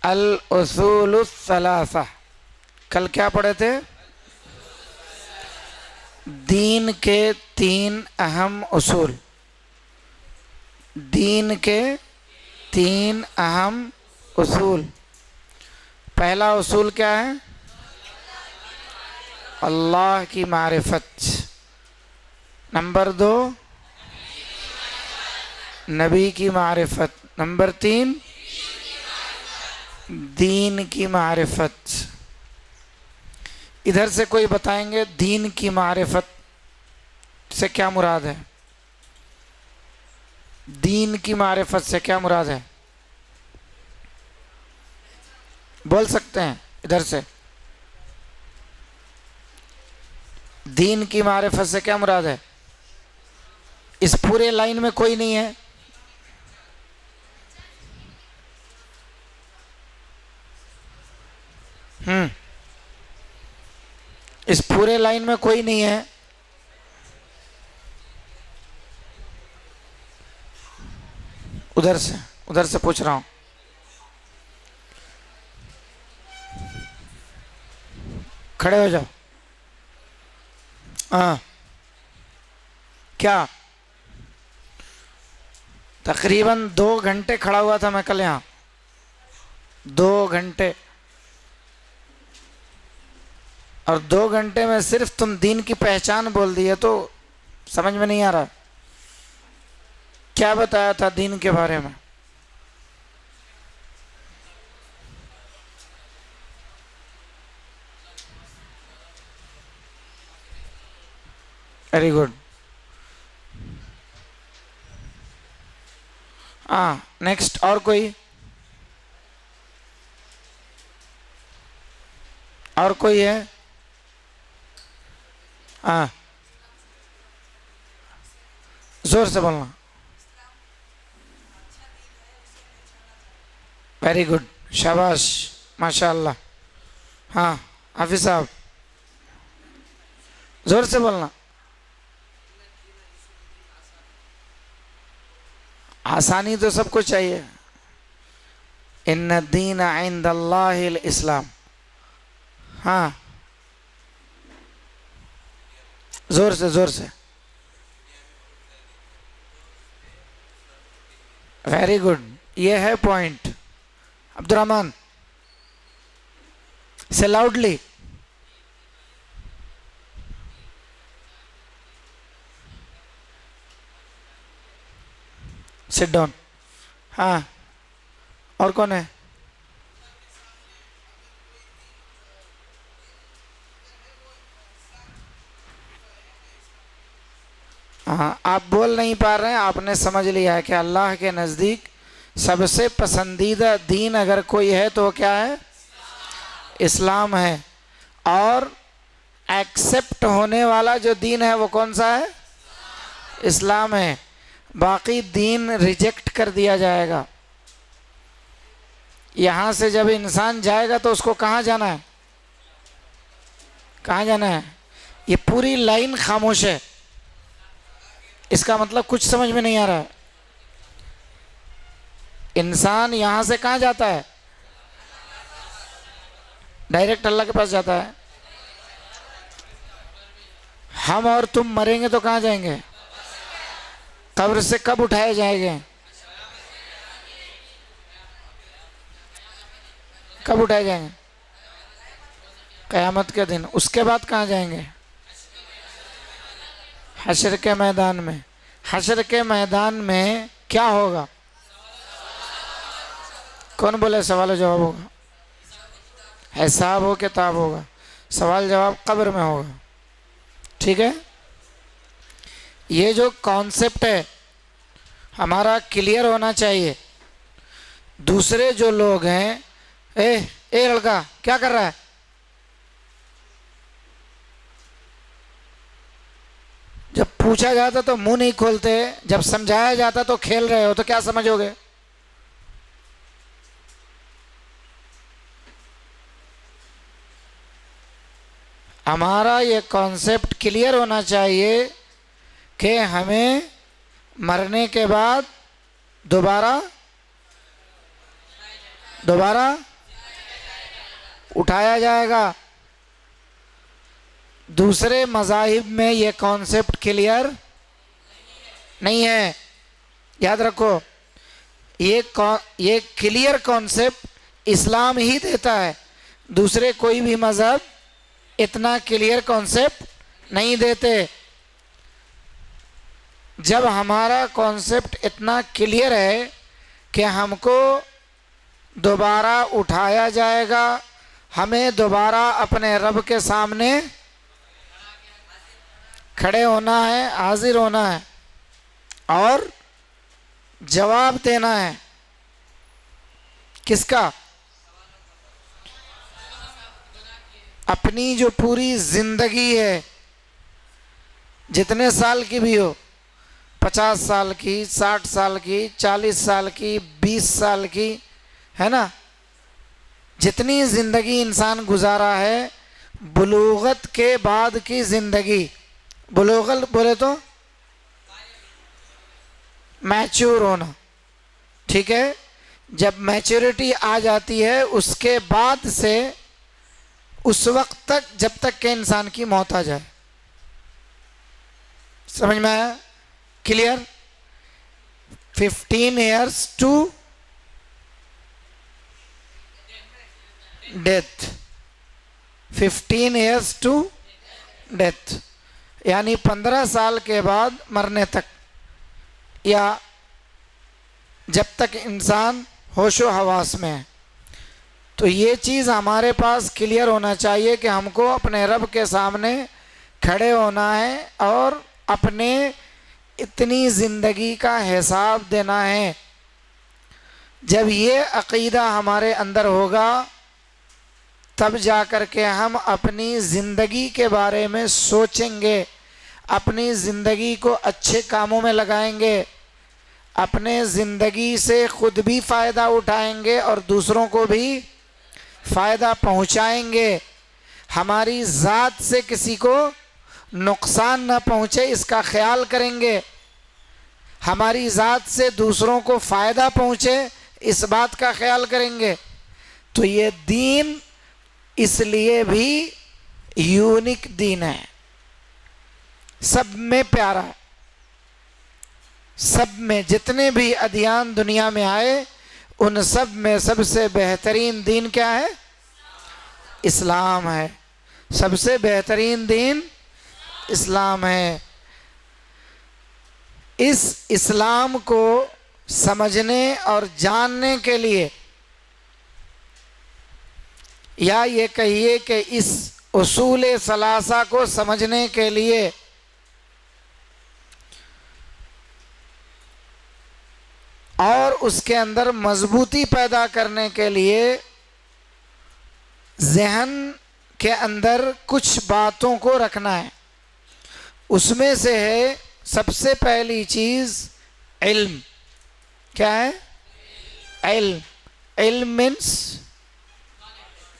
अल उसूलुस सलासा। कल क्या पढ़े थे? दीन के तीन अहम उसूल। दीन के तीन अहम उसूल। पहला उसूल क्या है? अल्लाह की मारिफत। नंबर दो, नबी की मारिफत। नंबर तीन, दीन की मारिफत। इधर से कोई बताएंगे दीन की मारिफत से क्या मुराद है? दीन की मारिफत से क्या मुराद है? बोल सकते हैं इधर से? दीन की मारिफत से क्या मुराद है? इस पूरे लाइन में कोई नहीं है। इस पूरे लाइन में कोई नहीं है। उधर से पूछ रहा हूं। खड़े हो जाओ। हाँ, क्या? तकरीबन 2 घंटे खड़ा हुआ था मैं कल यहाँ। 2 घंटे। और 2 घंटे में सिर्फ तुम दीन की पहचान बोल दिए तो समझ में नहीं आ रहा क्या बताया था दीन के बारे में। Very good. हाँ, नेक्स्ट। और कोई? और कोई है? हाँ, जोर से बोलना। वेरी गुड, शाबाश, माशाल्लाह। हाँ, हाफिज साहब, जोर से बोलना। आसानी तो सबको चाहिए। इन्ना दीन इंदल्लाहिल इस्लाम। हाँ, जोर से, जोर से। वेरी गुड, ये है पॉइंट। अब्दुर्रहमान, से लाउडली। Sit down. हाँ, और कौन है? हाँ, आप बोल नहीं पा रहे हैं। आपने समझ लिया है कि अल्लाह के नज़दीक सबसे पसंदीदा दीन अगर कोई है तो क्या है? इस्लाम है। और एक्सेप्ट होने वाला जो दीन है वो कौन सा है? इस्लाम है। बाकी दीन रिजेक्ट कर दिया जाएगा। यहाँ से जब इंसान जाएगा तो उसको कहाँ जाना है? कहाँ जाना है? ये पूरी लाइन खामोश है। इसका मतलब कुछ समझ में नहीं आ रहा है। इंसान यहाँ से कहाँ जाता है? डायरेक्ट अल्लाह के पास जाता है। हम और तुम मरेंगे तो कहाँ जाएंगे? कब्र से कब उठाए जाएंगे? कब उठाए जाएंगे? क़यामत के दिन। उसके बाद कहाँ जाएंगे? हशर के मैदान में। हशर के मैदान में क्या होगा? कौन बोले सवाल जवाब होगा? हिसाब हो किताब होगा। सवाल जवाब कब्र में होगा। ठीक है, ये जो कॉन्सेप्ट है हमारा क्लियर होना चाहिए। दूसरे जो लोग हैं, ए लड़का क्या कर रहा है? जब पूछा जाता तो मुंह नहीं खोलते, जब समझाया जाता तो खेल रहे हो, तो क्या समझोगे? हमारा ये कॉन्सेप्ट क्लियर होना चाहिए कि हमें मरने के बाद दोबारा उठाया जाएगा। दूसरे मज़ाहिब में ये कॉन्सेप्ट क्लियर नहीं है, याद रखो। ये क्लियर कॉन्सेप्ट इस्लाम ही देता है, दूसरे कोई भी मज़हब इतना क्लियर कॉन्सेप्ट नहीं देते। जब हमारा कॉन्सेप्ट इतना क्लियर है कि हमको दोबारा उठाया जाएगा, हमें दोबारा अपने रब के सामने खड़े होना है, हाजिर होना है और जवाब देना है। किसका? अपनी जो पूरी जिंदगी है, जितने साल की भी हो, 50 साल की, 60 साल की, 40 साल की, 20 साल की, है ना, जितनी जिंदगी इंसान गुजारा है, बुलूगत के बाद की जिंदगी, बुलूगत बोले तो मैच्योर होना, ठीक है। जब मैच्योरिटी आ जाती है उसके बाद से उस वक्त तक, जब तक के इंसान की मौत आ जाए। समझ में आया? Clear? 15 years to death, 15 years to death, यानी 15 साल के बाद मरने तक, या जब तक इंसान होशो हवास में है। तो ये चीज़ हमारे पास क्लियर होना चाहिए कि हमको अपने रब के सामने खड़े होना है और अपने इतनी ज़िंदगी का हिसाब देना है। जब ये अक़ीदा हमारे अंदर होगा तब जा कर के हम अपनी ज़िंदगी के बारे में सोचेंगे, अपनी ज़िंदगी को अच्छे कामों में लगाएंगे, अपने ज़िंदगी से ख़ुद भी फ़ायदा उठाएंगे और दूसरों को भी फ़ायदा पहुंचाएंगे। हमारी ज़ात से किसी को नुकसान न पहुंचे इसका ख्याल करेंगे, हमारी ज़ात से दूसरों को फ़ायदा पहुंचे इस बात का ख्याल करेंगे। तो ये दीन इसलिए भी यूनिक दीन है, सब में प्यारा है। सब में जितने भी अदियान दुनिया में आए उन सब में सबसे बेहतरीन दीन क्या है? इस्लाम है। सबसे बेहतरीन दीन इस्लाम है। इस इस्लाम को समझने और जानने के लिए, या ये कहिए कि इस उसूल सलासा को समझने के लिए और उसके अंदर मजबूती पैदा करने के लिए ज़हन के अंदर कुछ बातों को रखना है। उसमें से है सबसे पहली चीज़ इल्म। क्या है? इल्म। इल्म मीन्स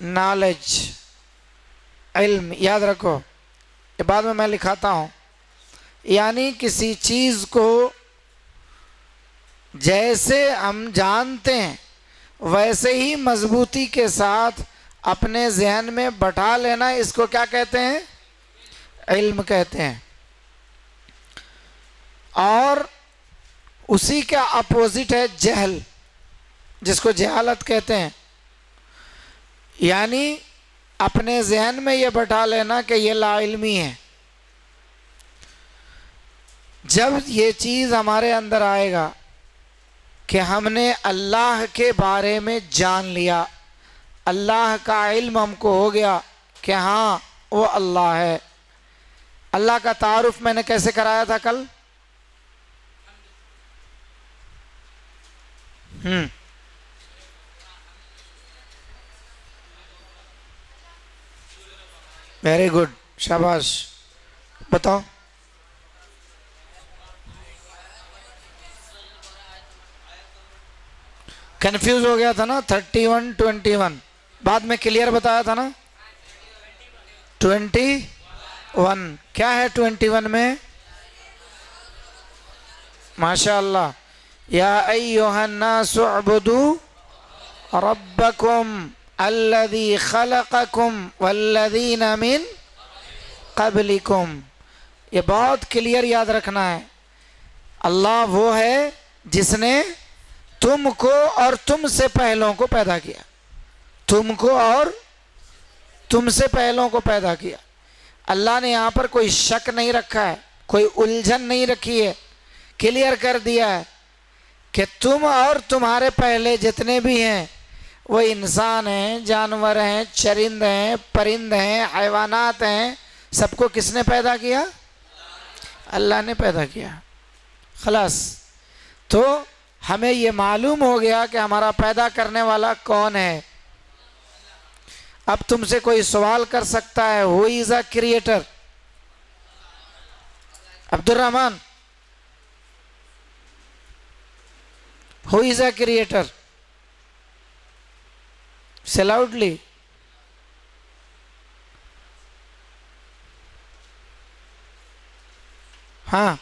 नॉलेज। इल्म याद रखो, ये बाद में मैं लिखाता हूँ। यानी किसी चीज़ को जैसे हम जानते हैं वैसे ही मजबूती के साथ अपने जहन में बैठा लेना, इसको क्या कहते हैं? इल्म कहते हैं। और उसी का अपोजिट है जहल, जिसको जहालत कहते हैं। यानी अपने जहन में ये बैठा लेना कि ये लाइल्मी है। जब ये चीज़ हमारे अंदर आएगा कि हमने अल्लाह के बारे में जान लिया, अल्लाह का इल्म हमको हो गया कि हाँ वो अल्लाह है। अल्लाह का तारुफ मैंने कैसे कराया था कल? वेरी गुड, शाबाश। बताओ। कंफ्यूज हो गया था ना? 31 21 बाद में क्लियर बताया था ना? 21 क्या है 21 में? माशाअल्लाह। या अय्युहन्नासु अब्दू रब्बकुम अल्लज़ी खलक़कुम वल्लज़ीना मिन क़ब्लिकुम। ये बहुत क्लियर याद रखना है। अल्लाह वो है जिसने तुमको और तुमसे पहलों को पैदा किया, तुमको और तुमसे पहलों को पैदा किया। अल्लाह ने यहाँ पर कोई शक नहीं रखा है, कोई उलझन नहीं रखी है, क्लियर कर दिया है कि तुम और तुम्हारे पहले जितने भी हैं वो इंसान हैं, जानवर हैं, चरिंद हैं, परिंद हैं, हैवानात हैं, सबको किसने पैदा किया? अल्लाह ने पैदा किया। खलास। तो हमें ये मालूम हो गया कि हमारा पैदा करने वाला कौन है। अब तुमसे कोई सवाल कर सकता है, who is a creator? Abdul Rahman, who is a creator? से लाउडली। हाँ,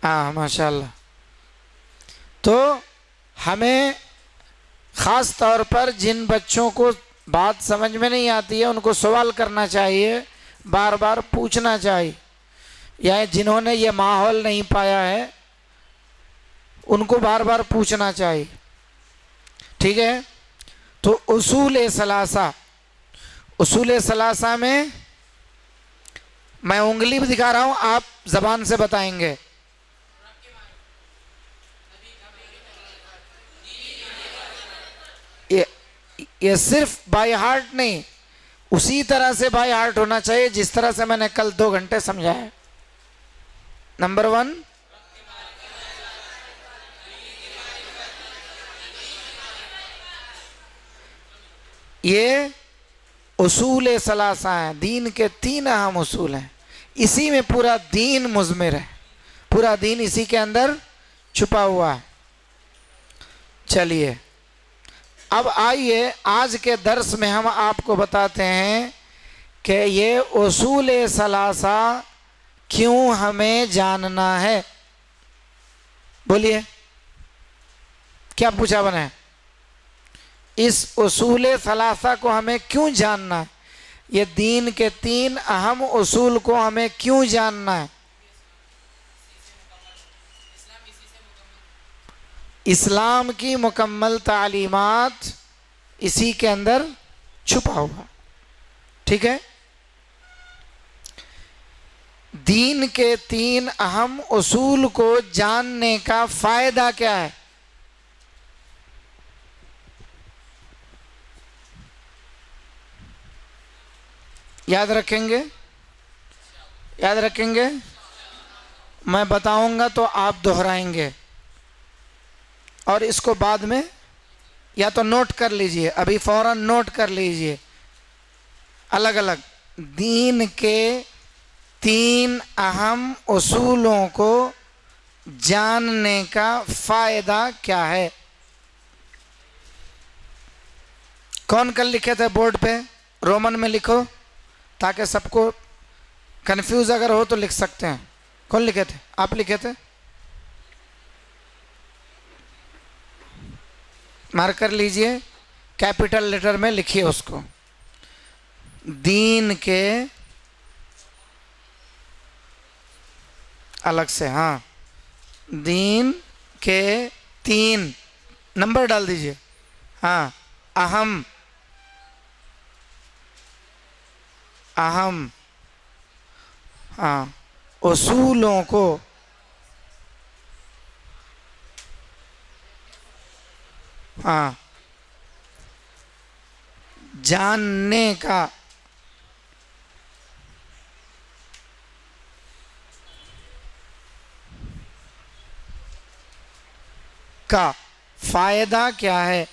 हाँ, माशाल्लाह। तो हमें ख़ास तौर पर जिन बच्चों को बात समझ में नहीं आती है उनको सवाल करना चाहिए, बार बार पूछना चाहिए, या जिन्होंने ये माहौल नहीं पाया है उनको बार बार पूछना चाहिए। ठीक है। तो उसूल सलासा, उसूल सलासा में मैं उंगली भी दिखा रहा हूँ, आप ज़बान से बताएंगे। ये सिर्फ बाय हार्ट नहीं, उसी तरह से बाय हार्ट होना चाहिए जिस तरह से मैंने कल 2 घंटे समझाया। नंबर 1, ये उसूल सलासा हैं, दीन के 3 अहम उसूल हैं। इसी में पूरा दीन मुज़मिर है, पूरा दीन इसी के अंदर छुपा हुआ है। चलिए अब आइए आज के दर्स में हम आपको बताते हैं कि ये उसूल सलासा क्यों हमें जानना है। बोलिए, क्या पूछा बने? इस उसूल सलासा को हमें क्यों जानना है? ये दीन के 3 अहम उसूल को हमें क्यों जानना है? इस्लाम की मुकम्मल तालीमात इसी के अंदर छुपा हुआ। ठीक है। दीन के 3 अहम उसूल को जानने का फायदा क्या है? याद रखेंगे? याद रखेंगे? मैं बताऊंगा तो आप दोहराएंगे, और इसको बाद में या तो नोट कर लीजिए, अभी फौरन नोट कर लीजिए। अलग अलग दीन के 3 अहम उसूलों को जानने का फायदा क्या है? कौन कल लिखे थे बोर्ड पे? रोमन में लिखो ताकि सबको कंफ्यूज अगर हो तो लिख सकते हैं। कौन लिखे थे? आप लिखे थे? मार्कर लीजिए, कैपिटल लेटर में लिखिए उसको। दीन के अलग से, हाँ, दीन के 3 नंबर डाल दीजिए। हाँ, अहम, अहम, हाँ, उसूलों को हाँ जानने का फायदा क्या है?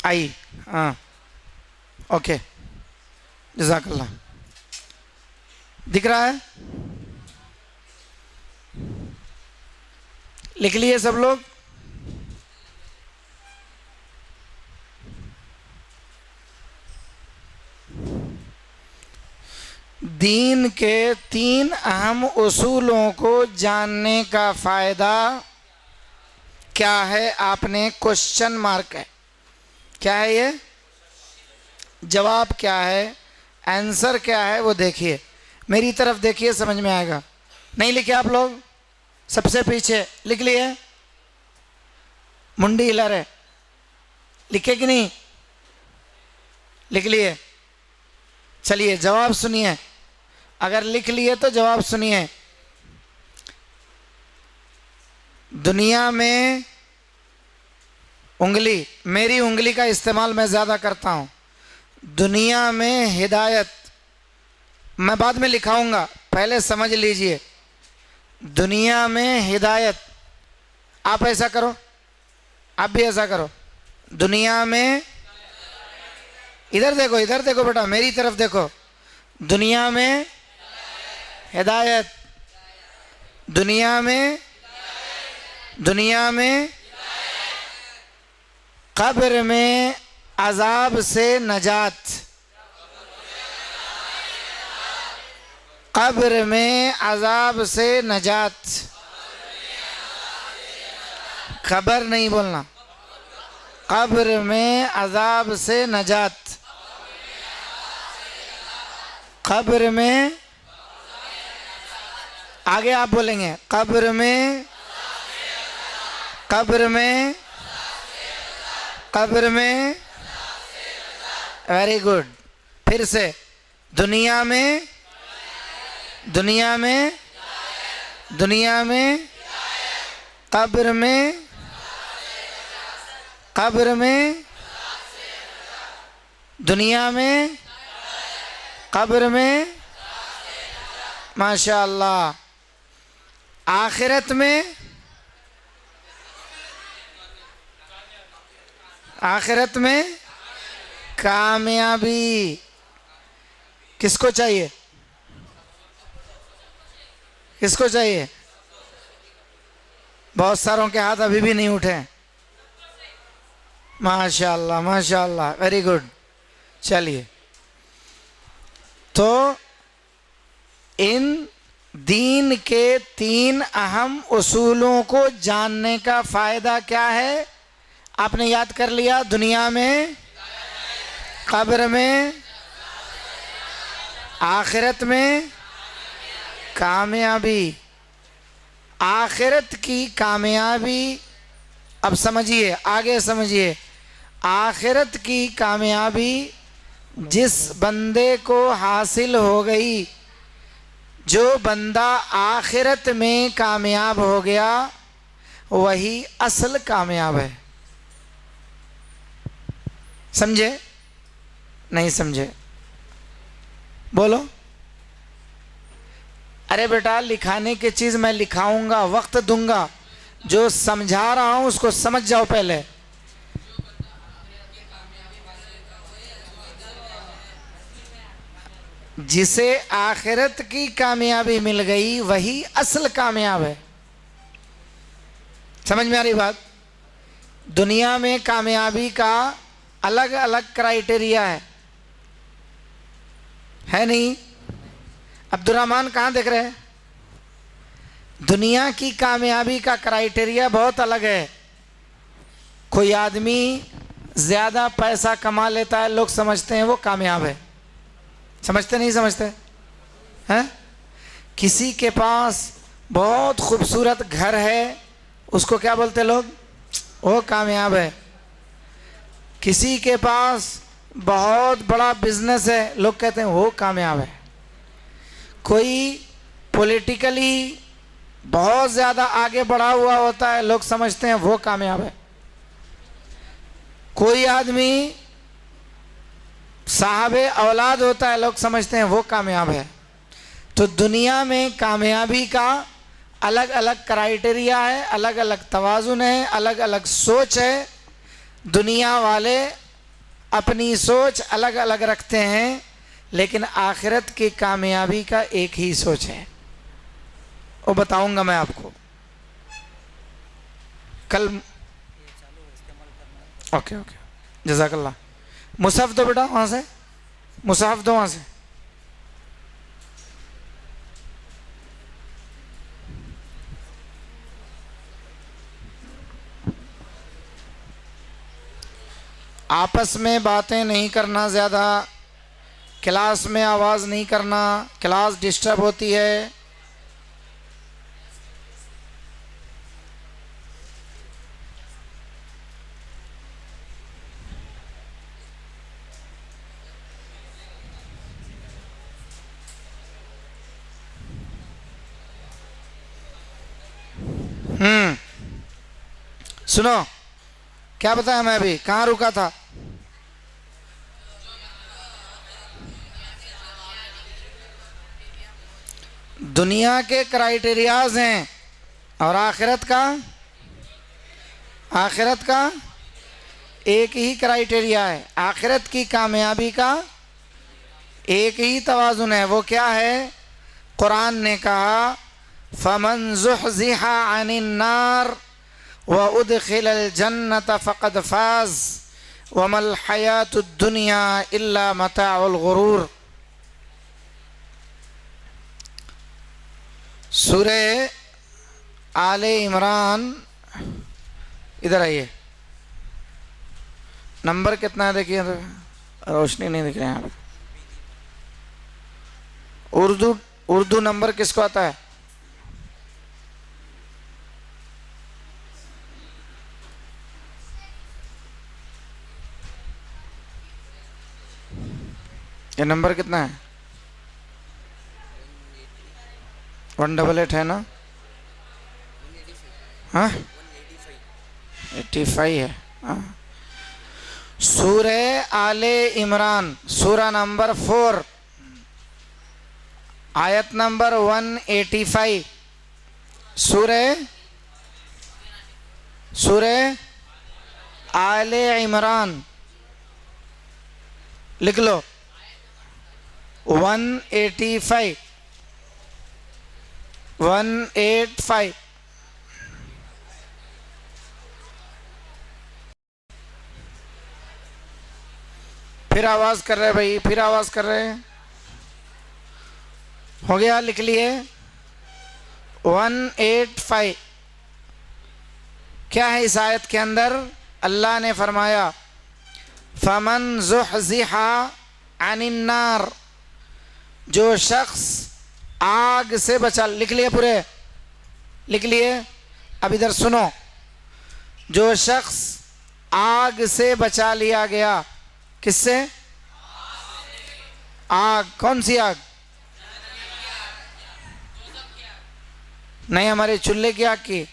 आई, हाँ, ओके, जज़ाकल्लाह। दिख रहा है? लिख लिए सब लोग? दीन के 3 अहम उसूलों को जानने का फ़ायदा क्या है? आपने क्वेश्चन मार्क है, क्या है ये? जवाब क्या है, आंसर क्या है, वो देखिए, मेरी तरफ देखिए, समझ में आएगा। नहीं लिखे आप लोग? सबसे पीछे लिख लिए? मुंडी हिला रहे, लिखे कि नहीं? लिख लिए? चलिए जवाब सुनिए, अगर लिख लिए तो जवाब सुनिए। दुनिया में उंगली, मेरी उंगली का इस्तेमाल मैं ज़्यादा करता हूँ। दुनिया में हिदायत, मैं बाद में लिखाऊंगा, पहले समझ लीजिए। दुनिया में हिदायत, आप ऐसा करो, आप भी ऐसा करो। दुनिया में, इधर देखो, इधर देखो बेटा, मेरी तरफ देखो। दुनिया में हिदायत, दुनिया में, दुनिया में कब्र में अजाब से नजात, कब्र में अजाब से नजात। खबर नहीं बोलना, कब्र में अजाब से नजात। कब्र में, आगे आप बोलेंगे, कब्र में, कब्र में, कब्र में। Very good. फिर से, दुनिया में, दुनिया में, दुनिया में, कब्र में, कब्र में, दुनिया में, कब्र में। माशाअल्लाह। आखिरत में, आखिरत में कामयाबी। किसको चाहिए, किसको चाहिए? बहुत सारों के हाथ अभी भी नहीं उठे। माशाअल्लाह, माशाअल्लाह, वेरी गुड। चलिए, तो इन दीन के 3 अहम उसूलों को जानने का फ़ायदा क्या है? आपने याद कर लिया। दुनिया में, कब्र में, आखिरत में कामयाबी। आखिरत की कामयाबी, अब समझिए, आगे समझिए। आखिरत की कामयाबी जिस बंदे को हासिल हो गई, जो बंदा आखिरत में कामयाब हो गया, वही असल कामयाब है। समझे? नहीं समझे? बोलो। अरे बेटा, लिखाने की चीज़ मैं लिखाऊंगा, वक्त दूंगा, जो समझा रहा हूं उसको समझ जाओ पहले। जिसे आखिरत की कामयाबी मिल गई, वही असल कामयाब है। समझ में आ रही बात? दुनिया में कामयाबी का अलग अलग क्राइटेरिया है नहीं? अब्दुर्रहमान कहाँ देख रहे हैं? दुनिया की कामयाबी का क्राइटेरिया बहुत अलग है। कोई आदमी ज़्यादा पैसा कमा लेता है, लोग समझते हैं वो कामयाब है। समझते नहीं समझते हैं? किसी के पास बहुत खूबसूरत घर है, उसको क्या बोलते लोग? वो कामयाब है। किसी के पास बहुत बड़ा बिजनेस है, लोग कहते हैं वो कामयाब है। कोई पॉलिटिकली बहुत ज़्यादा आगे बढ़ा हुआ होता है, लोग समझते हैं वो कामयाब है। कोई आदमी साहबे औलाद होता है, लोग समझते हैं वो कामयाब है। तो दुनिया में कामयाबी का अलग अलग क्राइटेरिया है, अलग अलग तवाज़ुन है, अलग अलग सोच है। दुनिया वाले अपनी सोच अलग अलग रखते हैं, लेकिन आखिरत की कामयाबी का एक ही सोच है। वो बताऊंगा मैं आपको कल। ओके ओके, जज़ाकल्लाह। मुसहफ़ दो बेटा, वहाँ से मुसहफ़ दो, वहाँ से। आपस में बातें नहीं करना ज़्यादा, क्लास में आवाज़ नहीं करना, क्लास डिस्टर्ब होती है। सुनो, क्या बताया मैं अभी, कहाँ रुका था? दुनिया के क्राइटेरियाज हैं और आखिरत का एक ही क्राइटेरिया है। आखिरत की कामयाबी का एक ही तवाज़ुन है। वो क्या है? कुरान ने कहा फमन ज़ुहज़िहा अनिन नार व उदखिलल जन्नत फ़क़द फ़ाज़ वमल हयातुद दुनिया इल्ला मताउल गुरूर। सूरे आले इमरान, इधर आइए, नंबर कितना है देखिए, रोशनी नहीं दिख रही है यहाँ पे। उर्दू नंबर किसको आता है? ये नंबर कितना है? 188 है ना? हाँ 85 है। हाँ, सूरे आले इमरान, सूरा नंबर 4, आयत नंबर 185। सूरे आले इमरान लिख लो, 185। फिर आवाज कर रहे भाई, फिर आवाज कर रहे हैं। हो गया, लिख लिए 185। क्या है इस आयत के अंदर? अल्लाह ने फरमाया फमन ज़ुहज़िहा अनिन नार, जो शख्स आग से बचा, लिख लिए पूरे, लिख लिए। अब इधर सुनो, जो शख्स आग से बचा लिया गया, किससे? आग, कौन सी आग? नहीं, हमारे चूल्हे की आग की।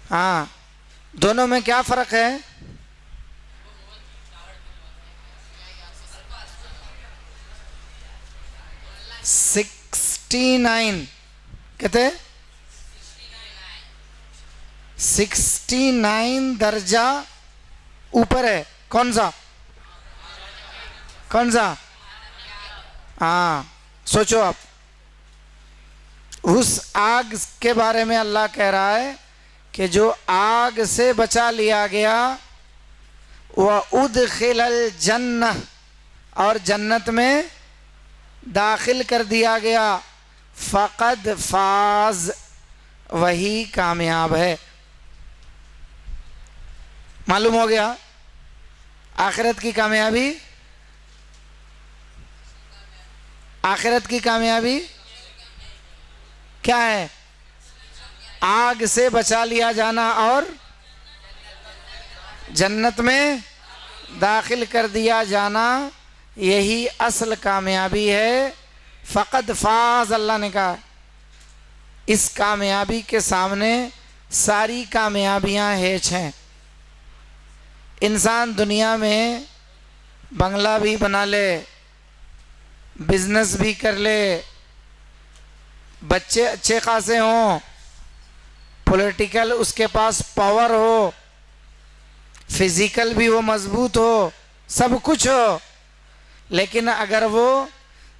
हाँ, दोनों में क्या फर्क है? कहते 69 दर्जा ऊपर है। कौन सा? हाँ, सोचो आप, उस आग के बारे में अल्लाह कह रहा है कि जो आग से बचा लिया गया, वह उदखिलल जन्नह, और जन्नत में दाखिल कर दिया गया, फ़क़द फ़ाज़, वही कामयाब है। मालूम हो गया आखिरत की कामयाबी। आखिरत की कामयाबी क्या है? आग से बचा लिया जाना और जन्नत में दाखिल कर दिया जाना, यही असल कामयाबी है। फ़क़द फ़ाज़, अल्लाह ने कहा। इस कामयाबी के सामने सारी कामयाबियां हेच हैं। इंसान दुनिया में बंगला भी बना ले, बिजनेस भी कर ले, बच्चे अच्छे खासे हों, पॉलिटिकल उसके पास पावर हो, फिजिकल भी वो मजबूत हो, सब कुछ हो, लेकिन अगर वो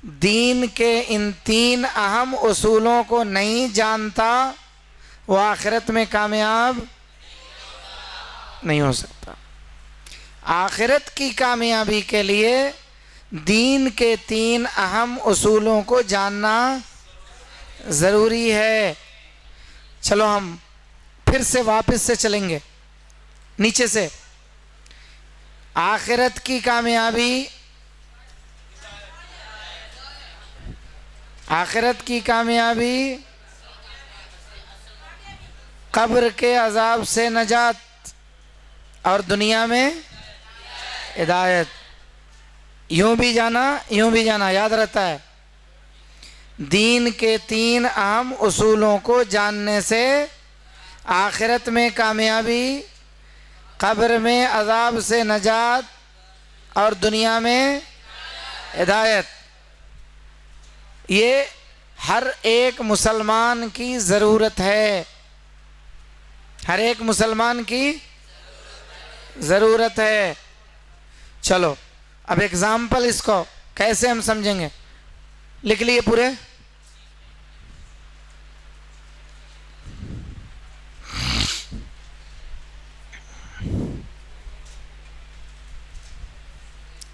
दीन के इन 3 अहम उसूलों को नहीं जानता, वो आखिरत में कामयाब नहीं हो सकता। आखिरत की कामयाबी के लिए दीन के 3 अहम उसूलों को जानना ज़रूरी है। चलो हम फिर से वापस से चलेंगे नीचे से। आखिरत की कामयाबी, आखिरत की कामयाबी, कब्र के अजाब से नजात और दुनिया में हिदायत। यूं भी जाना यूं भी जाना, याद रहता है। दीन के 3 अहम उसूलों को जानने से आखिरत में कामयाबी, कब्र में अजाब से नजात और दुनिया में हिदायत। ये हर एक मुसलमान की ज़रूरत है, हर एक मुसलमान की ज़रूरत है। चलो अब एग्जाम्पल इसको कैसे हम समझेंगे, लिख लिए पूरे।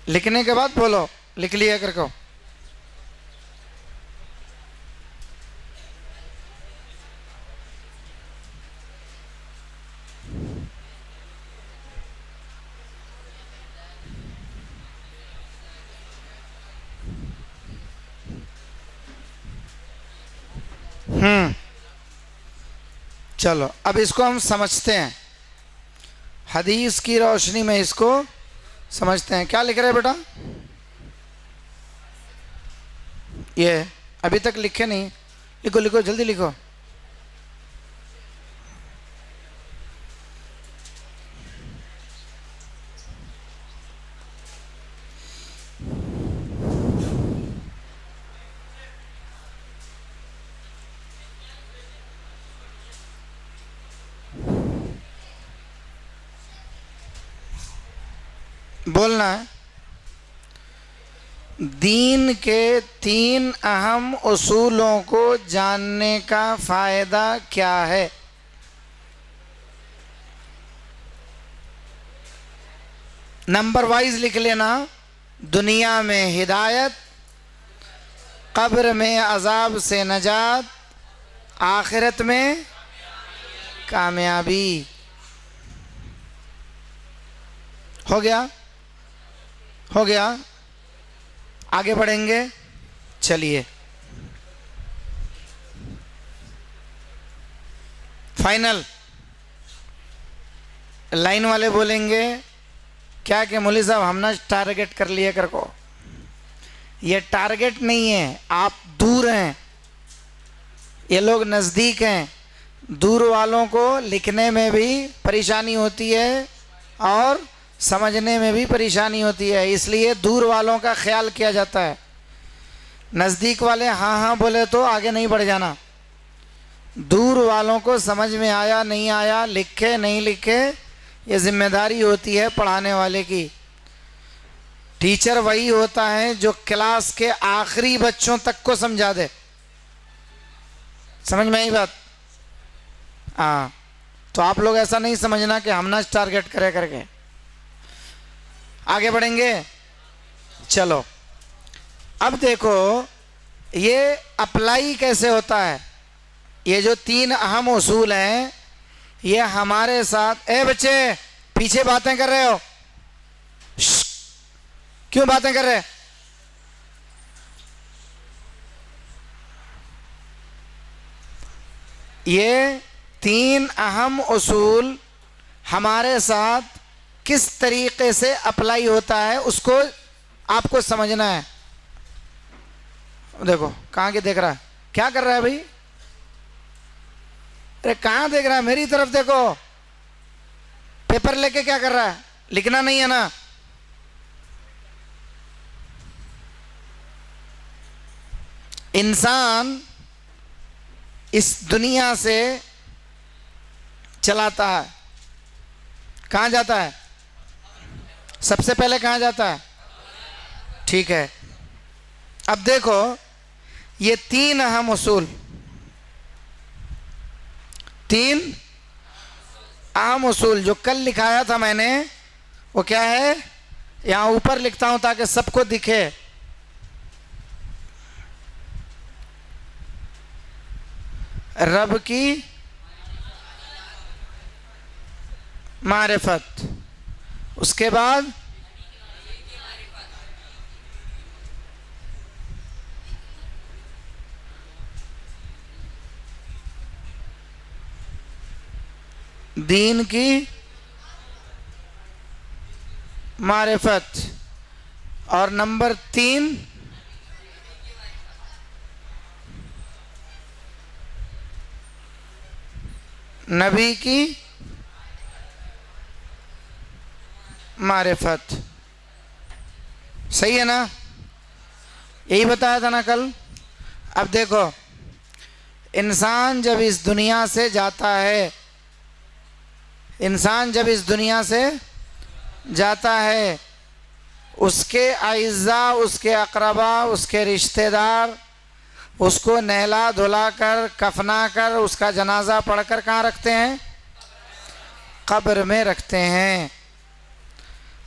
लिखने के बाद बोलो लिख लिया करको। चलो अब इसको हम समझते हैं, हदीस की रोशनी में इसको समझते हैं। क्या लिख रहे हैं बेटा? ये अभी तक लिखे नहीं, लिखो लिखो जल्दी लिखो। बोलना है। दीन के 3 अहम उसूलों को जानने का फायदा क्या है? नंबर वाइज लिख लेना। दुनिया में हिदायत, कब्र में अजाब से नजात, आखिरत में कामयाबी। हो गया? हो गया? आगे बढ़ेंगे। चलिए फाइनल। लाइन वाले बोलेंगे क्या कि मौलवी साहब हमने टारगेट कर लिया कर को। ये टारगेट नहीं है, आप दूर हैं, ये लोग नज़दीक हैं। दूर वालों को लिखने में भी परेशानी होती है और समझने में भी परेशानी होती है, इसलिए दूर वालों का ख्याल किया जाता है। नज़दीक वाले हाँ हाँ बोले तो आगे नहीं बढ़ जाना। दूर वालों को समझ में आया नहीं आया, लिखे नहीं लिखे, ये जिम्मेदारी होती है पढ़ाने वाले की। टीचर वही होता है जो क्लास के आखिरी बच्चों तक को समझा दे। समझ में आई बात? हाँ, तो आप लोग ऐसा नहीं समझना कि हम ना टारगेट करे करके। आगे बढ़ेंगे। चलो अब देखो ये अप्लाई कैसे होता है। ये जो 3 अहम उसूल हैं ये हमारे साथ। ए बच्चे पीछे बातें कर रहे हो, क्यों बातें कर रहे? ये 3 अहम उसूल हमारे साथ किस तरीके से अप्लाई होता है उसको आपको समझना है। देखो कहाँ के देख रहा है, क्या कर रहा है भाई? अरे कहाँ देख रहा है? मेरी तरफ देखो। पेपर लेके क्या कर रहा है? लिखना नहीं है ना? इंसान इस दुनिया से चलाता है, कहाँ जाता है? सबसे पहले कहाँ जाता है? ठीक है, अब देखो ये 3 अहम उसूल, 3 अहम उसूल जो कल लिखाया था मैंने, वो क्या है? यहाँ ऊपर लिखता हूं ताकि सबको दिखे। रब की मारिफत, उसके बाद दीन की मारिफत। और नंबर 3 नबी की मारिफत। सही है ना? यही बताया था ना कल। अब देखो, इंसान जब इस दुनिया से जाता है, इंसान जब इस दुनिया से जाता है, उसके आइज़ा, उसके अक़रबा, उसके रिश्तेदार उसको नहला धुला कर, कफना कर, उसका जनाजा पढ़कर कहाँ रखते हैं? कब्र में रखते हैं।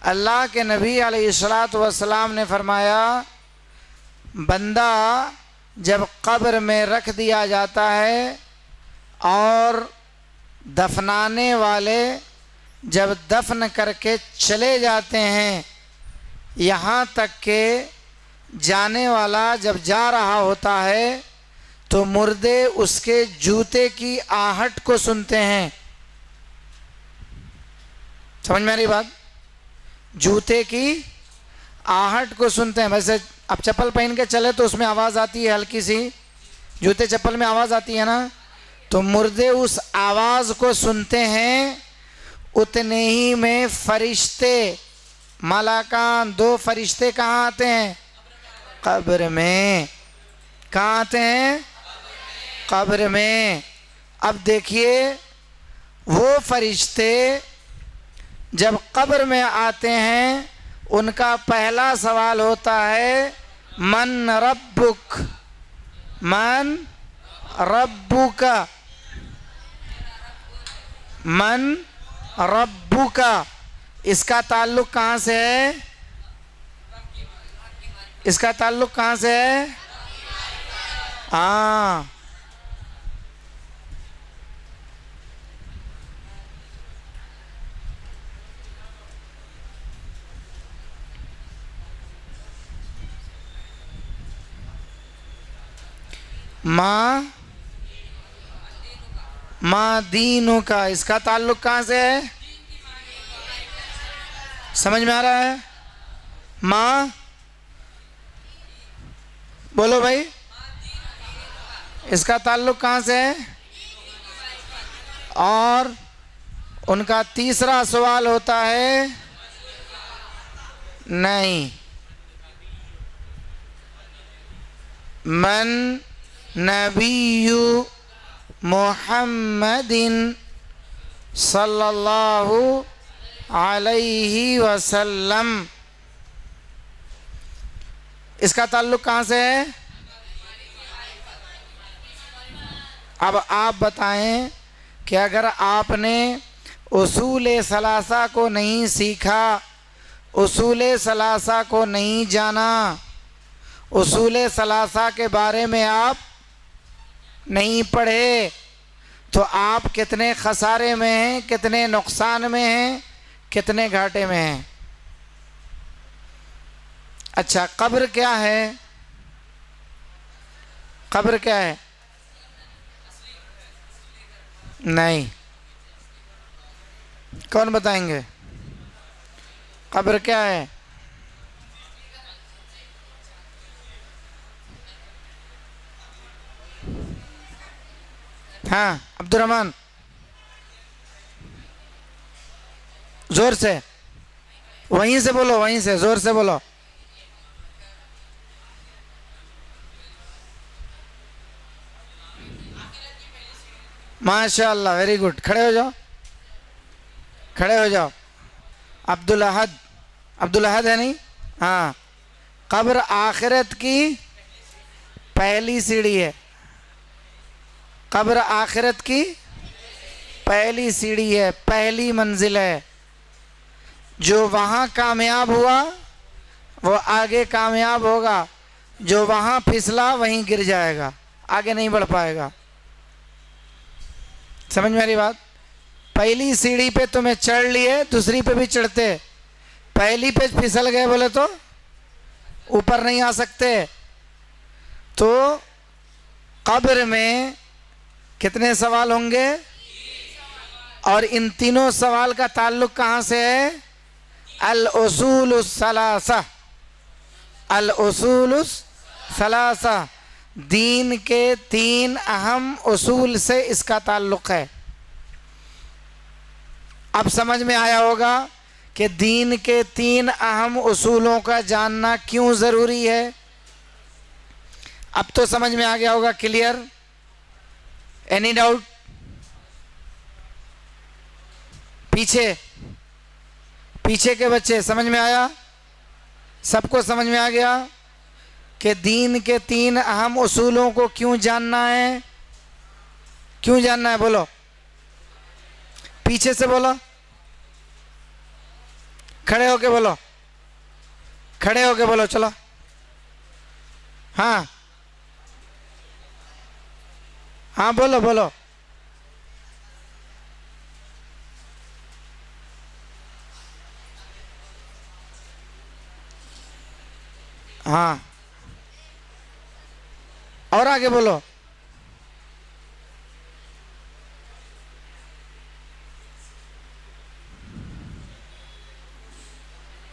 अल्लाह के नबी अलैहिस्सलातु वस्सलाम ने फरमाया, बंदा जब कब्र में रख दिया जाता है और दफनाने वाले जब दफन करके चले जाते हैं, यहाँ तक के जाने वाला जब जा रहा होता है तो मुर्दे उसके जूते की आहट को सुनते हैं। समझ में आ रही बात? जूते की आहट को सुनते हैं। वैसे अब चप्पल पहन के चले तो उसमें आवाज़ आती है हल्की सी, जूते चप्पल में आवाज़ आती है ना, तो मुर्दे उस आवाज़ को सुनते हैं। उतने ही में फरिश्ते, मलाकान, 2 फरिश्ते कहाँ आते हैं? कब्र में। कहाँ आते हैं? कब्र में। अब देखिए, वो फरिश्ते जब कब्र में आते हैं, उनका पहला सवाल होता है, मन रब्बुक, मन रब्बुका, मन रब्बुका। इसका ताल्लुक कहाँ से है? इसका ताल्लुक कहाँ से है? हाँ, माँ दीनों का, इसका ताल्लुक कहाँ से है? समझ में आ रहा है? माँ, बोलो भाई, इसका ताल्लुक कहाँ से है? और उनका तीसरा सवाल होता है, नहीं, मन नबियु मुहम्मदिन सल्लल्लाहु अलैहि वसल्लम। इसका ताल्लुक कहाँ से है? अब आप बताएं कि अगर आपने उसूल सलासा को नहीं सीखा, उसूल सलासा को नहीं जाना, उसूल सलासा के बारे में आप नहीं पढ़े, तो आप कितने खसारे में हैं, कितने नुकसान में हैं, कितने घाटे में हैं। अच्छा, कब्र क्या है? कब्र क्या है? नहीं, कौन बताएंगे? कब्र क्या है? हाँ, अब्दुर्रहमान, जोर से, वहीं से बोलो, वहीं से जोर से बोलो। माशाअल्लाह, वेरी गुड। खड़े हो जाओ, खड़े हो जाओ। अब्दुल अहद, अब्दुल अहद है नहीं? हाँ, कब्र आखिरत की पहली सीढ़ी है। कब्र आखिरत की पहली सीढ़ी है, पहली मंजिल है। जो वहाँ कामयाब हुआ वो आगे कामयाब होगा, जो वहाँ फिसला वहीं गिर जाएगा, आगे नहीं बढ़ पाएगा। समझ में आ रही बात? पहली सीढ़ी पे तुम्हें चढ़ लिए, दूसरी पे भी चढ़ते, पहली पे फिसल गए बोले तो ऊपर नहीं आ सकते। तो कब्र में कितने सवाल होंगे? और इन तीनों सवाल का ताल्लुक कहाँ से है? अल उसूलुस सलासा, अल उसूलुस सलासा, दीन के 3 अहम उसूल से इसका ताल्लुक है। अब समझ में आया होगा कि दीन के 3 अहम उसूलों का जानना क्यों ज़रूरी है। अब तो समझ में आ गया होगा, क्लियर? Any doubt? पीछे के बच्चे समझ में आया? सबको समझ में आ गया कि दीन के 3 अहम उसूलों को क्यों जानना है? क्यों जानना है? बोलो, पीछे से बोलो, खड़े होके बोलो, खड़े होके बोलो, चलो। हाँ हाँ, बोलो बोलो। हाँ, और आगे बोलो।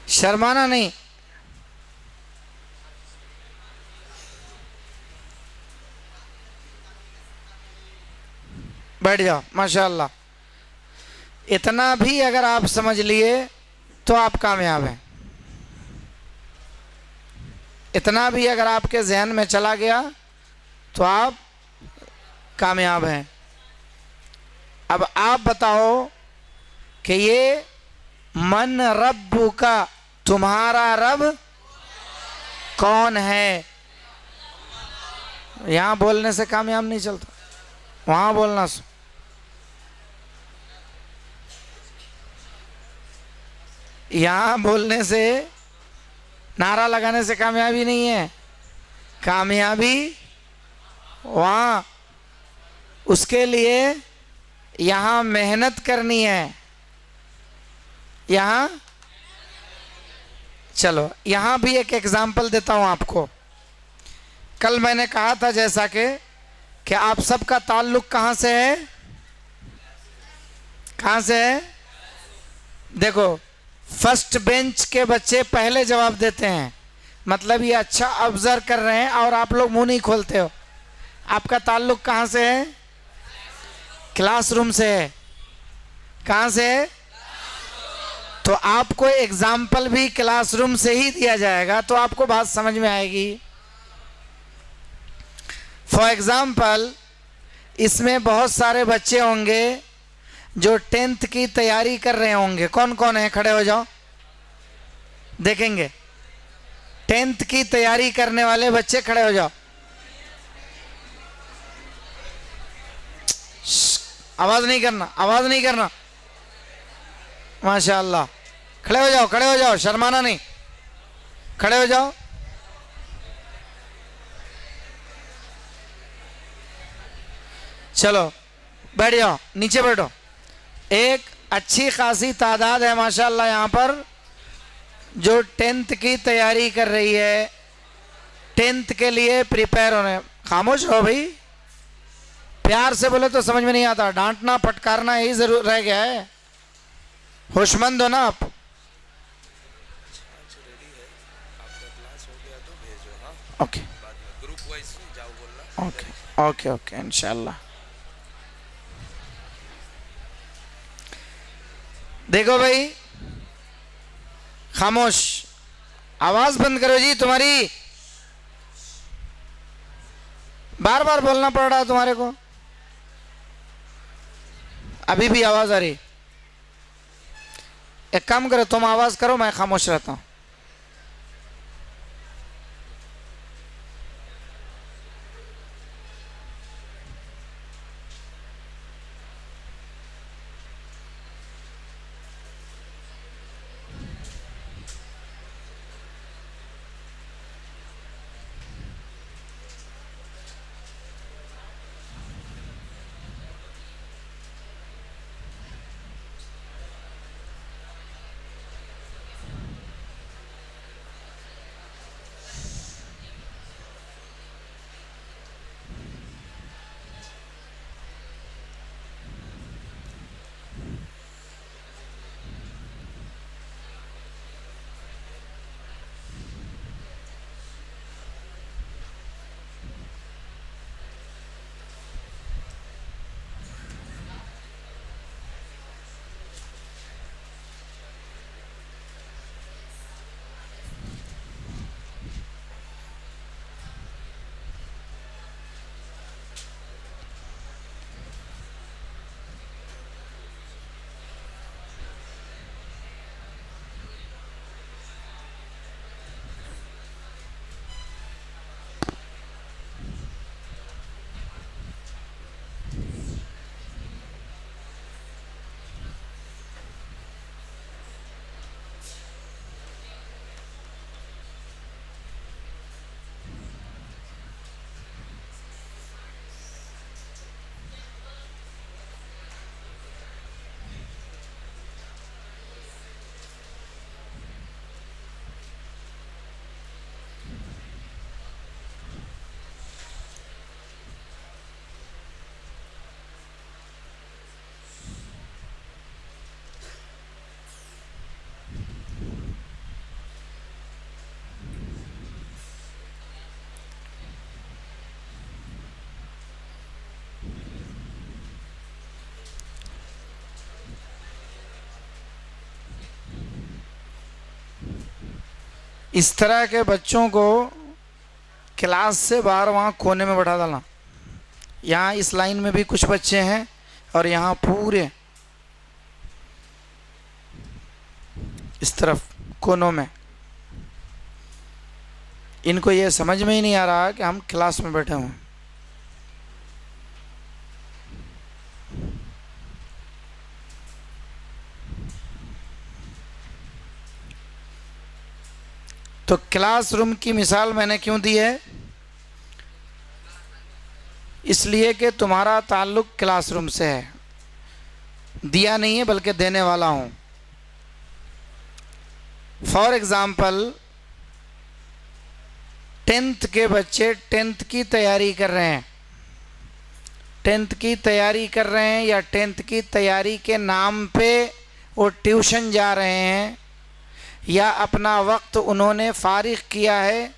शर्माना नहीं। बैठ जाओ, माशाअल्लाह। इतना भी अगर आप समझ लिए तो आप कामयाब हैं। इतना भी अगर आपके जहन में चला गया तो आप कामयाब हैं। अब आप बताओ कि ये मन रब्बु का, तुम्हारा रब कौन है? यहाँ बोलने से कामयाब नहीं चलता, वहाँ बोलना। यहाँ बोलने से, नारा लगाने से कामयाबी नहीं है। कामयाबी वहाँ, उसके लिए यहाँ मेहनत करनी है। यहाँ चलो, यहाँ भी एक एग्जाम्पल देता हूँ आपको। कल मैंने कहा था जैसा कि आप सबका ताल्लुक कहाँ से है? कहाँ से है? देखो, फर्स्ट बेंच के बच्चे पहले जवाब देते हैं, मतलब ये अच्छा ऑब्जर्व कर रहे हैं और आप लोग मुंह नहीं खोलते हो। आपका ताल्लुक कहाँ से है? क्लासरूम से है। कहाँ से है? तो आपको एग्जाम्पल भी क्लासरूम से ही दिया जाएगा तो आपको बात समझ में आएगी। फॉर एग्जाम्पल, इसमें बहुत सारे बच्चे होंगे जो 10th की तैयारी कर रहे होंगे। कौन कौन है? खड़े हो जाओ, देखेंगे। 10th की तैयारी करने वाले बच्चे खड़े हो जाओ। आवाज नहीं करना, आवाज नहीं करना। माशाअल्लाह, खड़े हो जाओ, खड़े हो जाओ, शर्माना नहीं, खड़े हो जाओ। चलो बैठ जाओ, नीचे बैठो। एक अच्छी खासी तादाद है माशाअल्लाह यहाँ पर जो 10th की तैयारी कर रही है, 10th के लिए प्रिपेयर होने। खामोश रहो भाई, प्यार से बोले तो समझ में नहीं आता, डांटना फटकारना यही जरूर रह गया है। होशमंद हो ना आप? ओके ओके ओके ओके, इंशाल्लाह। देखो भाई, खामोश, आवाज बंद करो जी। तुम्हारी बार बार बोलना पड़ रहा है तुम्हारे को, अभी भी आवाज आ रही। एक काम करो, तुम आवाज करो, मैं खामोश रहता हूं। इस तरह के बच्चों को क्लास से बाहर वहाँ कोने में बैठा डालना। यहाँ इस लाइन में भी कुछ बच्चे हैं और यहाँ पूरे इस तरफ कोनों में, इनको ये समझ में ही नहीं आ रहा कि हम क्लास में बैठे हुए। तो क्लासरूम की मिसाल मैंने क्यों दी है? इसलिए कि तुम्हारा ताल्लुक़ क्लासरूम से है, दिया नहीं है बल्कि देने वाला हूँ। फॉर एग्ज़ाम्पल 10th के बच्चे 10th की तैयारी कर रहे हैं, 10th की तैयारी कर रहे हैं या 10th की तैयारी के नाम पे वो ट्यूशन जा रहे हैं, या अपना वक्त उन्होंने फ़ारिग किया है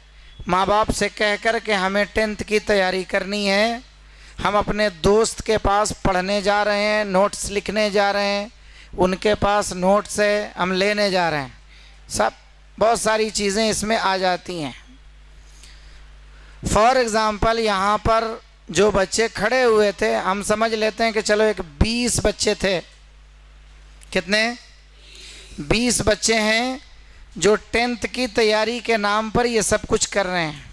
माँ बाप से कह कर के हमें 10th की तैयारी करनी है, हम अपने दोस्त के पास पढ़ने जा रहे हैं, नोट्स लिखने जा रहे हैं, उनके पास नोट्स है हम लेने जा रहे हैं, सब बहुत सारी चीज़ें इसमें आ जाती हैं। फॉर एग्ज़ाम्पल यहाँ पर जो बच्चे खड़े हुए थे, हम समझ लेते हैं कि चलो एक 20 बच्चे थे। कितने? 20 बच्चे हैं जो 10th की तैयारी के नाम पर ये सब कुछ कर रहे हैं।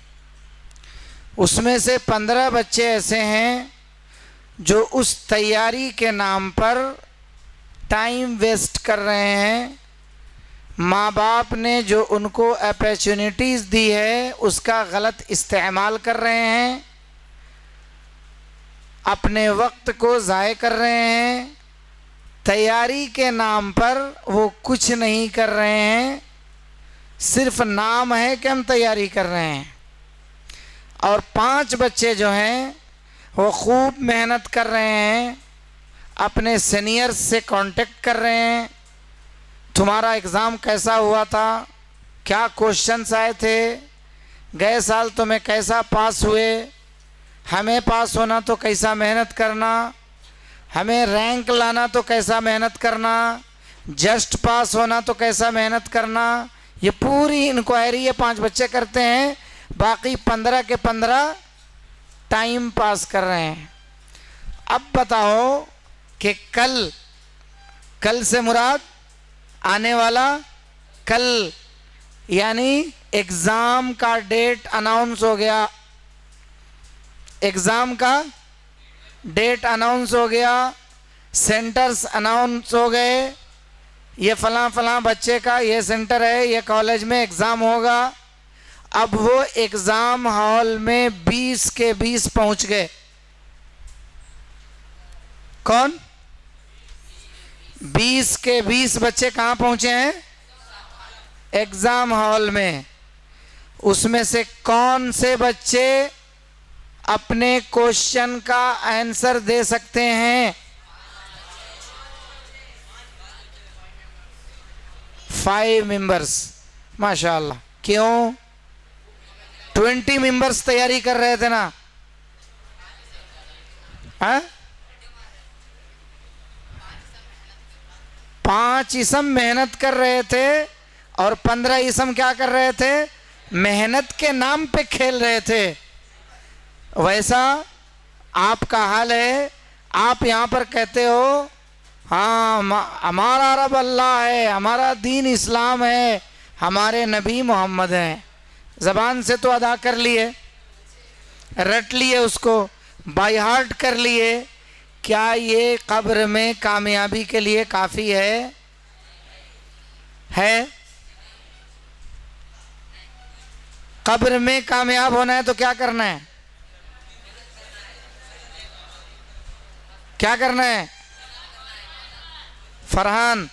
उसमें से 15 बच्चे ऐसे हैं जो उस तैयारी के नाम पर टाइम वेस्ट कर रहे हैं। माँ बाप ने जो उनको अपॉर्चुनिटीज़ दी है उसका गलत इस्तेमाल कर रहे हैं, अपने वक्त को ज़ाय कर रहे हैं। तैयारी के नाम पर वो कुछ नहीं कर रहे हैं, सिर्फ नाम है कि हम तैयारी कर रहे हैं। और 5 बच्चे जो हैं वो खूब मेहनत कर रहे हैं, अपने सीनियर्स से कांटेक्ट कर रहे हैं, तुम्हारा एग्ज़ाम कैसा हुआ था, क्या क्वेश्चंस आए थे, गए साल तुम्हें कैसा पास हुए, हमें पास होना तो कैसा मेहनत करना, हमें रैंक लाना तो कैसा मेहनत करना, जस्ट पास होना तो कैसा मेहनत करना। ये पूरी इंक्वायरी ये 5 बच्चे करते हैं, बाकी 15 के 15 टाइम पास कर रहे हैं। अब बताओ कि कल से मुराद आने वाला कल, यानी एग्ज़ाम का डेट अनाउंस हो गया, एग्ज़ाम का डेट अनाउंस हो गया, सेंटर्स अनाउंस हो गए, ये फलां बच्चे का ये सेंटर है, ये कॉलेज में एग्ज़ाम होगा। अब वो एग्ज़ाम हॉल में 20 के 20 पहुंच गए। कौन? 20 के 20 बच्चे कहाँ पहुंचे हैं? एग्ज़ाम हॉल में। उसमें से कौन से बच्चे अपने क्वेश्चन का आंसर दे सकते हैं? 5 मेंबर्स। माशाअल्लाह। क्यों? 20 मेंबर्स तैयारी कर रहे थे ना? हाँ, 5 इसम मेहनत कर रहे थे और 15 इसम क्या कर रहे थे? मेहनत के नाम पे खेल रहे थे। वैसा आपका हाल है। आप यहाँ पर कहते हो हाँ हमारा रब अल्लाह है, हमारा दीन इस्लाम है, हमारे नबी मोहम्मद हैं, ज़बान से तो अदा कर लिए, रट लिए, उसको बाय हार्ट कर लिए। क्या ये कब्र में कामयाबी के लिए काफ़ी है? कब्र में कामयाब होना है तो क्या करना है? क्या करना है? फरहान,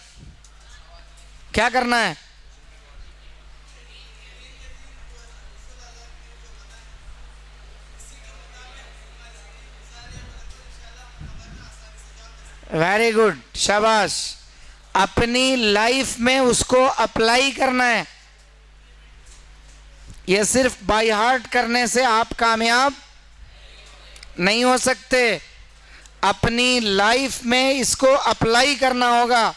क्या करना है? वेरी गुड, शाबाश। अपनी लाइफ में उसको अप्लाई करना है। ये सिर्फ बाय हार्ट करने से आप कामयाब नहीं हो सकते। अपनी लाइफ में इसको अप्लाई करना होगा।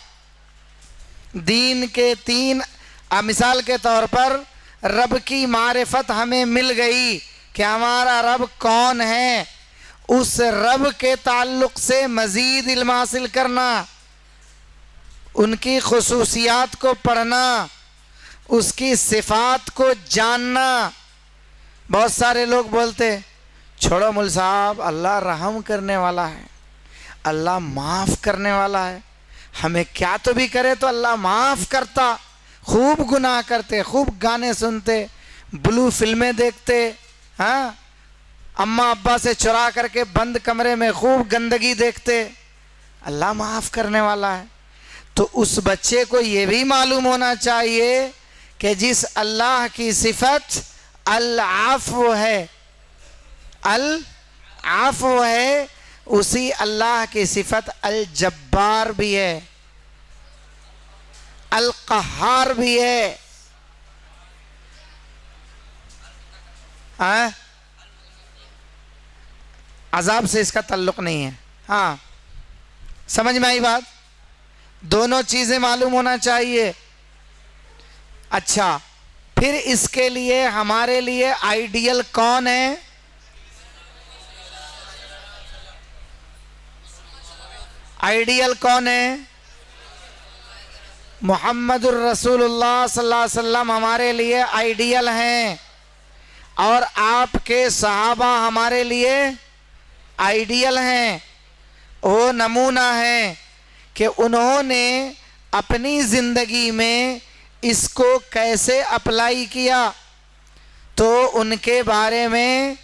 दीन के 3 मिसाल के तौर पर रब की मारिफत हमें मिल गई कि हमारा रब कौन है, उस रब के ताल्लुक़ से मज़ीद इल्म हासिल करना, उनकी खुसूसियात को पढ़ना, उसकी सिफ़ात को जानना। बहुत सारे लोग बोलते छोड़ो मुल साहब, अल्लाह रहम करने वाला है, अल्लाह माफ़ करने वाला है, हमें क्या तो भी करे तो अल्लाह माफ़ करता। खूब गुनाह करते, खूब गाने सुनते, ब्लू फिल्में देखते, हाँ, अम्मा अब्बा से चुरा करके बंद कमरे में खूब गंदगी देखते, अल्लाह माफ़ करने वाला है। तो उस बच्चे को ये भी मालूम होना चाहिए कि जिस अल्लाह की सिफत अल-आफ़्व है, अल-आफ़्व है, उसी अल्लाह की सिफत अल-जब्बार भी है, अल-क़हार भी है। हाँ, अजाब से इसका ताल्लुक़ नहीं है। हाँ, समझ में आई बात? दोनों चीज़ें मालूम होना चाहिए। अच्छा, फिर इसके लिए हमारे लिए आइडियल कौन है? आइडियल कौन है? मुहम्मदुर रसूलुल्लाह सल्लल्लाहु अलैहि वसल्लम हमारे लिए आइडियल हैं, और आपके सहाबा हमारे लिए आइडियल हैं। वो नमूना है कि उन्होंने अपनी ज़िंदगी में इसको कैसे अप्लाई किया। तो उनके बारे में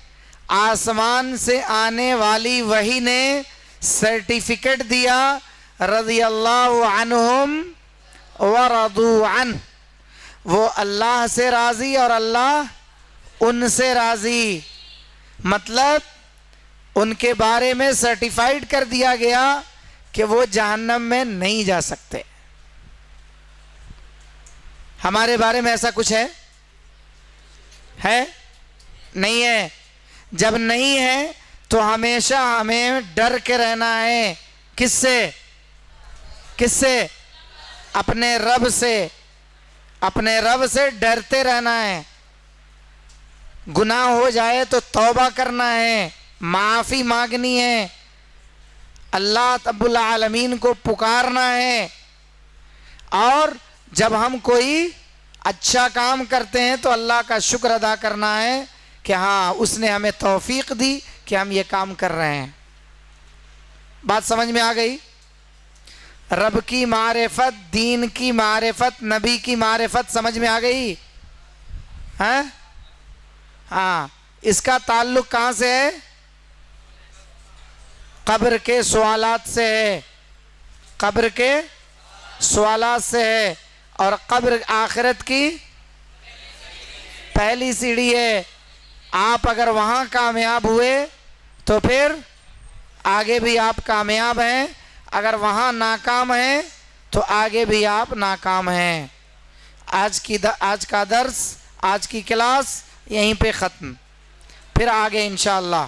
आसमान से आने वाली वही ने सर्टिफिकेट दिया, रज़ियल्लाहु अन्हुम व रदू अन, वो अल्लाह से राज़ी और अल्लाह उनसे राज़ी। मतलब उनके बारे में सर्टिफाइड कर दिया गया कि वो जहन्नम में नहीं जा सकते। हमारे बारे में ऐसा कुछ है? नहीं है। जब नहीं है तो हमेशा हमें डर के रहना है। किससे? किससे? अपने रब से। अपने रब से डरते रहना है। गुनाह हो जाए तो तौबा करना है, माफ़ी मांगनी है, अल्लाह रब्बुल आलमीन को पुकारना है। और जब हम कोई अच्छा काम करते हैं तो अल्लाह का शुक्र अदा करना है कि हाँ, उसने हमें तौफीक दी कि हम ये काम कर रहे हैं। बात समझ में आ गई? रब की मारिफत, दीन की मारिफत, नबी की मारिफत समझ में आ गई? हैं? हाँ, इसका ताल्लुक़ कहाँ से है? कब्र के सवालात से है। कब्र के सवालात से है। और कब्र आखिरत की पहली सीढ़ी है। आप अगर वहाँ कामयाब हुए तो फिर आगे भी आप कामयाब हैं, अगर वहाँ नाकाम हैं तो आगे भी आप नाकाम हैं। आज का दर्स, आज की क्लास यहीं पे ख़त्म, फिर आगे इंशाअल्लाह।